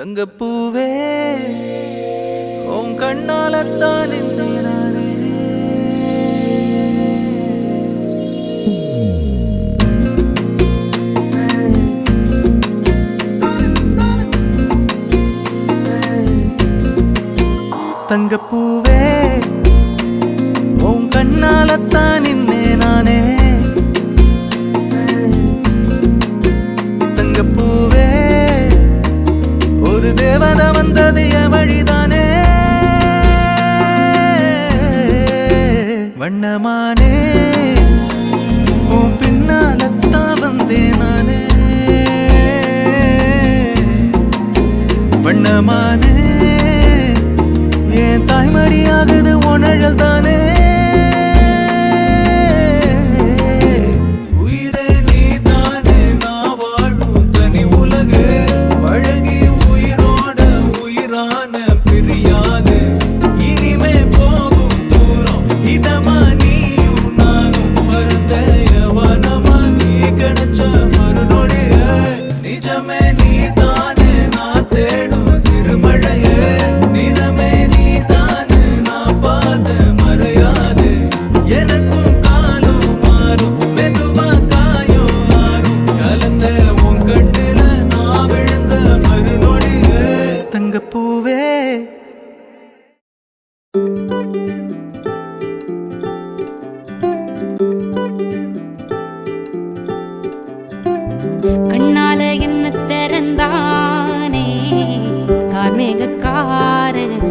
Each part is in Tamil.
தங்கப்பூவே உன் கண்ணாலத்தான் நானே தங்கப்பூவே உன் கண்ணாலத்தான் நானே தங்கப்பூவே ஒரு தேவத வந்தது என் வழிதானே வண்ணமானே உன் பின்னாலத்தான் வந்தேன் நானே வண்ணமானே என் தாய்மடியாகுது உணழல் தானே கண்ணால என்ன திறந்தானே கார்மேகக்காரன்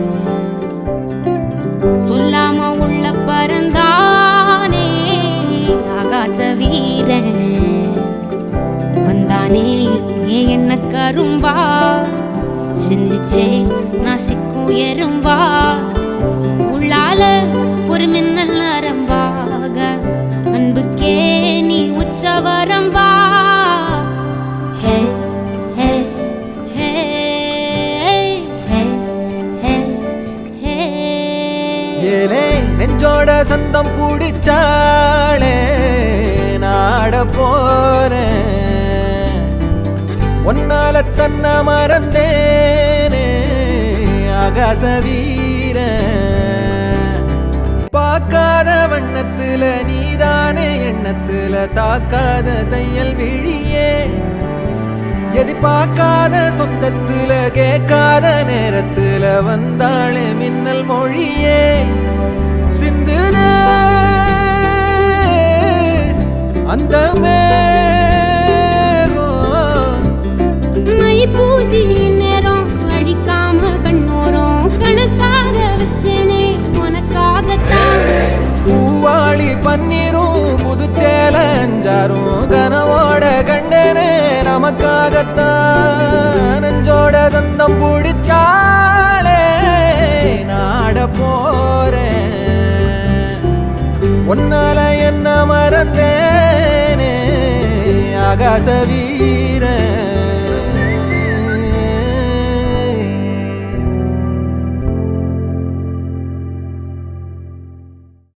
சொல்லாம உள்ள பறந்தானே ஆகாச வீரன் வந்தானே ஏன் என்ன கரும்பா சிந்திச்சே நான் சிக்கும் எறும்பா உள்ளால ஒரு மின்னல் நரம்பாக அன்புக்கே நீ உச்சவரம்பா நெஞ்சோட சந்தம் பிடிச்சாளே நாட போறேன் ஒன்னால தன்ன மறந்தேனே ஆகாச வீரன் பார்க்காத வண்ணத்துல நீதானே எண்ணத்துல தாக்காத தையல் விழியே எதிர்பார்க்காத சொந்தத்துல கேட்காத நேரத்துல வந்தாளே மின்னல் மொழியே சிந்துல அந்த மை பூசி நேரம் அழிக்காம கண்ணோரம் கணக்காக வச்சேனே உனக்காகத்தான் பூவாளி பன்னீரும் புதுச்சேல அஞ்சாரும் கனவோட கண்டனே நமக்காகத்தான் நெஞ்சோட தந்தம் பிடிச்சாளே நாட போறேன் ஒன்னால என்ன மறந்தேனே ஆகாச வீரன்